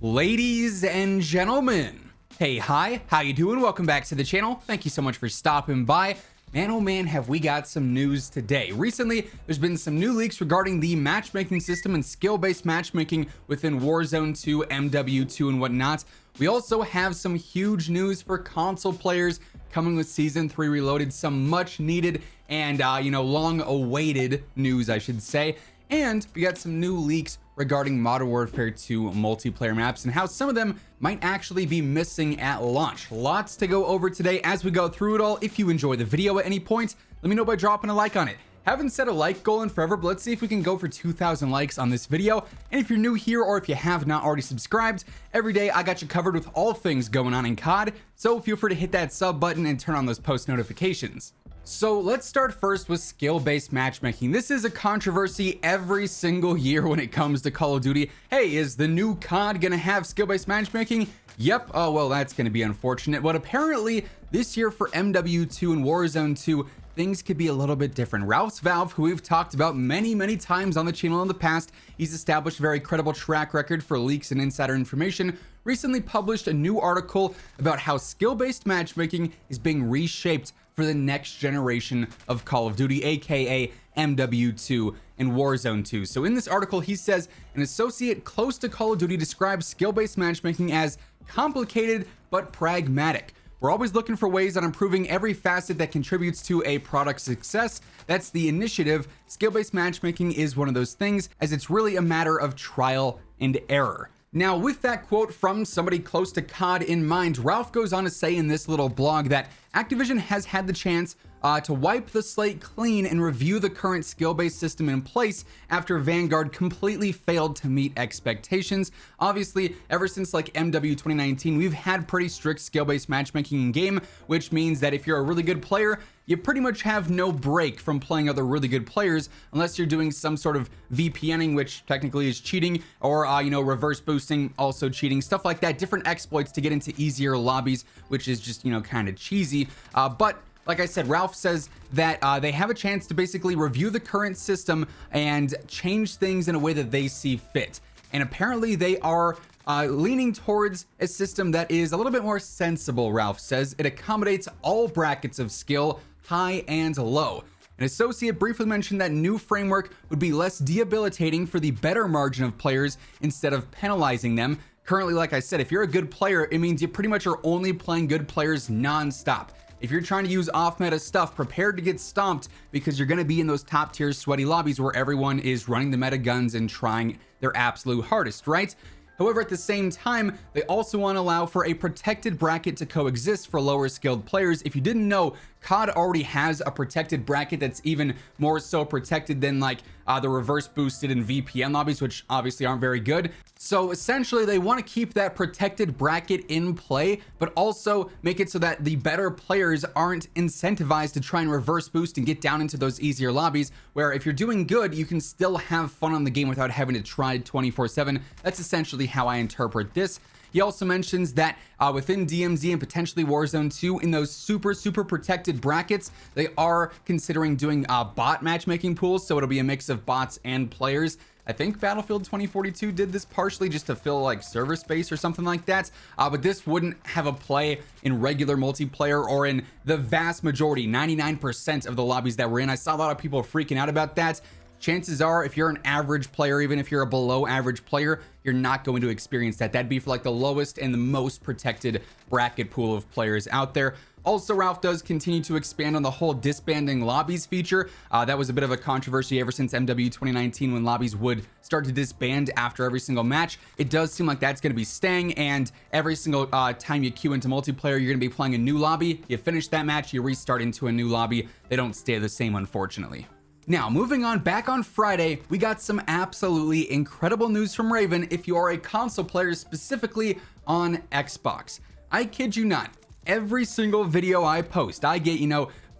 Ladies and gentlemen, hey, hi, how you doing? Welcome back to the channel. Thank you so much for stopping by. Man, oh man, have we got some news today. Recently, there's been some new leaks regarding the matchmaking system and skill-based matchmaking within Warzone 2, MW2, and whatnot. We also have some huge news for console players coming with Season 3 Reloaded, some much needed and, long awaited news, I should say. And we got some new leaks regarding Modern Warfare 2 multiplayer maps and how some of them might actually be missing at launch. Lots to go over today as we go through it all. If you enjoy the video at any point, let me know by dropping a like on it. Haven't set a like goal in forever, but let's see if we can go for 2,000 likes on this video. And if you're new here or if you have not already subscribed, every day I got you covered with all things going on in COD, so feel free to hit that sub button and turn on those post notifications. So let's start first with skill-based matchmaking. This is a controversy every single year when it comes to Call of Duty. Hey, is the new COD gonna have skill-based matchmaking? Yep. Oh, well, that's gonna be unfortunate. But apparently this year for MW2 and Warzone 2, things could be a little bit different. Ralph's Valve, who we've talked about many times on the channel in the past, he's established a very credible track record for leaks and insider information, recently published a new article about how skill-based matchmaking is being reshaped for the next generation of Call of Duty, aka MW2 and Warzone 2. So in this article, he says an associate close to Call of Duty describes skill-based matchmaking as complicated but pragmatic. We're always looking for ways on improving every facet that contributes to a product's success. That's the initiative. Skill-based matchmaking is one of those things, as it's really a matter of trial and error. Now, with that quote from somebody close to COD in mind, Ralph goes on to say in this little blog that Activision has had the chance to wipe the slate clean and review the current skill-based system in place after Vanguard completely failed to meet expectations. Obviously, ever since like MW 2019, we've had pretty strict skill-based matchmaking in game, which means that if you're a really good player, you pretty much have no break from playing other really good players unless you're doing some sort of VPNing, which technically is cheating, or reverse boosting, also cheating, stuff like that, different exploits to get into easier lobbies, which is just kind of cheesy. But like I said, Ralph says that they have a chance to basically review the current system and change things in a way that they see fit. And apparently they are leaning towards a system that is a little bit more sensible, Ralph says. It accommodates all brackets of skill, high and low. An associate briefly mentioned that new framework would be less debilitating for the better margin of players instead of penalizing them. Currently, like I said, if you're a good player, it means you pretty much are only playing good players non-stop. If you're trying to use off-meta stuff, prepare to get stomped because you're going to be in those top tier sweaty lobbies where everyone is running the meta guns and trying their absolute hardest, right? However, at the same time, they also want to allow for a protected bracket to coexist for lower skilled players. If you didn't know, COD already has a protected bracket that's even more so protected than like the reverse boosted and VPN lobbies, which obviously aren't very good. So essentially they want to keep that protected bracket in play, but also make it so that the better players aren't incentivized to try and reverse boost and get down into those easier lobbies, where if you're doing good, you can still have fun on the game without having to try 24/7. That's essentially how I interpret this. He also mentions that within DMZ and potentially Warzone 2, in those super protected brackets, they are considering doing bot matchmaking pools, so it'll be a mix of bots and players. I think Battlefield 2042 did this partially just to fill like server space or something like that, but this wouldn't have a play in regular multiplayer or in the vast majority, 99% of the lobbies that we're in. I saw a lot of people freaking out about that. Chances are, if you're an average player, even if you're a below average player, you're not going to experience that. That'd be for like the lowest and the most protected bracket pool of players out there. Also, Ralph does continue to expand on the whole disbanding lobbies feature. That was a bit of a controversy ever since MW 2019 when lobbies would start to disband after every single match. It does seem like that's going to be staying, and every single time you queue into multiplayer, you're going to be playing a new lobby. You finish that match, you restart into a new lobby. They don't stay the same, unfortunately. Now, moving on, back on Friday, we got some absolutely incredible news from Raven if you are a console player, specifically on Xbox. I kid you not, every single video I post, I get,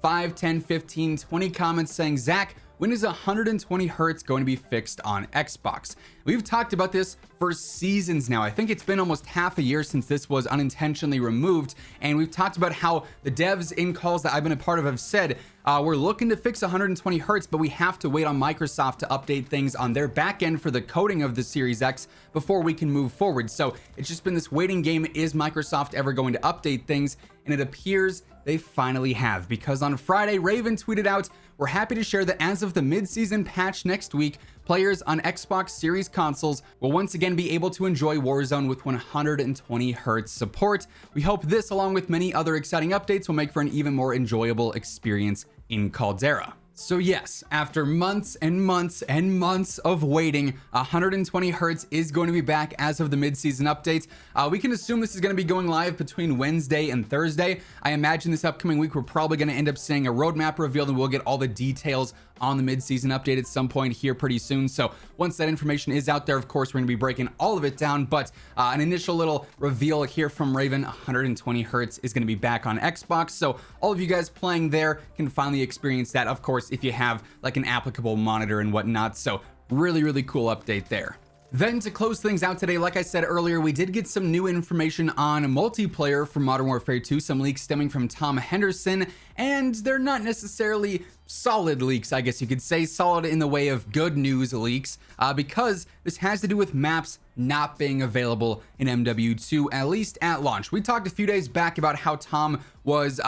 5, 10, 15, 20 comments saying, Zach, when is 120 hertz going to be fixed on Xbox? We've talked about this for seasons now. I think it's been almost half a year since this was unintentionally removed, and we've talked about how the devs in calls that I've been a part of have said We're looking to fix 120 hertz, but we have to wait on Microsoft to update things on their back end for the coding of the Series X before we can move forward. So it's just been this waiting game. Is Microsoft ever going to update things? And it appears they finally have, because on Friday, Raven tweeted out, "We're happy to share that as of the mid-season patch next week, players on Xbox Series consoles will once again be able to enjoy Warzone with 120 hertz support. We hope this, along with many other exciting updates, will make for an even more enjoyable experience in Caldera." So yes, after months and months and months of waiting, 120 hertz is going to be back as of the mid-season update. We can assume this is going to be going live between Wednesday and Thursday. I imagine this upcoming week we're probably going to end up seeing a roadmap revealed, and we'll get all the details on the mid-season update at some point here pretty soon. So once that information is out there, of course, we're going to be breaking all of it down. But an initial little reveal here from Raven: 120 hertz is going to be back on Xbox. So all of you guys playing there can finally experience that, of course, if you have like an applicable monitor and whatnot. So really, really cool update there. Then to close things out today, like I said earlier, we did get some new information on multiplayer for Modern Warfare 2, some leaks stemming from Tom Henderson, and they're not necessarily solid leaks, I guess you could say, solid in the way of good news leaks, because this has to do with maps not being available in MW2, at least at launch. We talked a few days back about how Tom was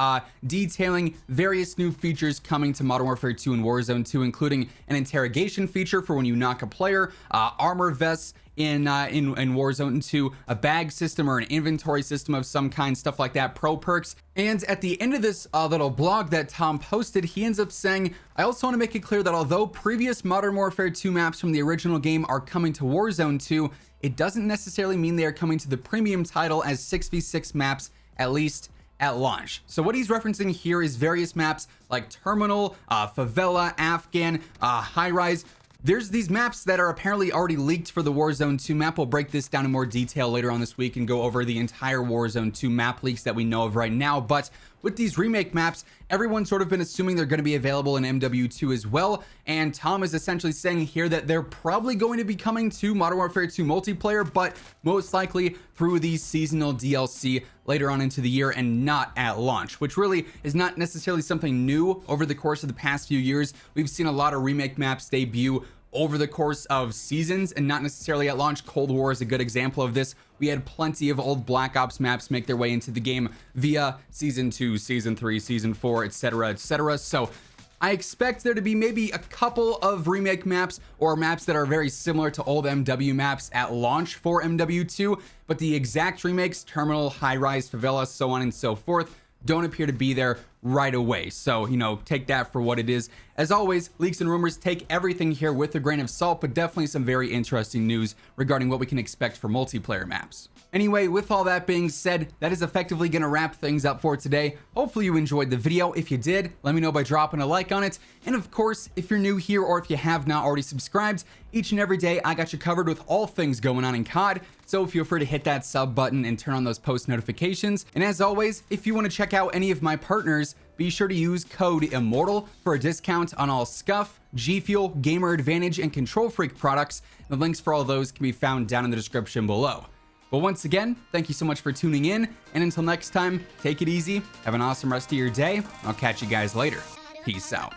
detailing various new features coming to Modern Warfare 2 and Warzone 2, including an interrogation feature for when you knock a player, armor vests in Warzone 2, a bag system or an inventory system of some kind, stuff like that, pro perks. And at the end of this little blog that Tom posted, he ends up saying, "I also want to make it clear that although previous Modern Warfare 2 maps from the original game are coming to Warzone 2, it doesn't necessarily mean they are coming to the premium title as 6v6 maps, at least at launch." So what he's referencing here is various maps like Terminal, Favela, Afghan, High Rise. There's these maps that are apparently already leaked for the Warzone 2 map. We'll break this down in more detail later on this week and go over the entire Warzone 2 map leaks that we know of right now. But with these remake maps, everyone's sort of been assuming they're going to be available in MW2 as well. And Tom is essentially saying here that they're probably going to be coming to Modern Warfare 2 multiplayer, but most likely through the seasonal DLC later on into the year and not at launch, which really is not necessarily something new over the course of the past few years. We've seen a lot of remake maps debut over the course of seasons and not necessarily at launch. Cold War is a good example of this. We had plenty of old Black Ops maps make their way into the game via Season 2, Season 3, Season 4, etc., etc. So I expect there to be maybe a couple of remake maps or maps that are very similar to old MW maps at launch for MW2, but the exact remakes, Terminal, High Rise, Favela, so on and so forth, don't appear to be there right away. So, you know, take that for what it is. As always, leaks and rumors, take everything here with a grain of salt, but definitely some very interesting news regarding what we can expect for multiplayer maps. Anyway, with all that being said, that is effectively going to wrap things up for today. Hopefully you enjoyed the video. If you did, let me know by dropping a like on it. And of course, if you're new here or if you have not already subscribed, each and every day I got you covered with all things going on in COD. So feel free to hit that sub button and turn on those post notifications. And as always, if you want to check out any of my partners, be sure to use code IMMORTAL for a discount on all Scuff, G Fuel, Gamer Advantage, and Control Freak products. The links for all those can be found down in the description below. But once again, thank you so much for tuning in, and until next time, take it easy, have an awesome rest of your day. I'll catch you guys later. Peace out.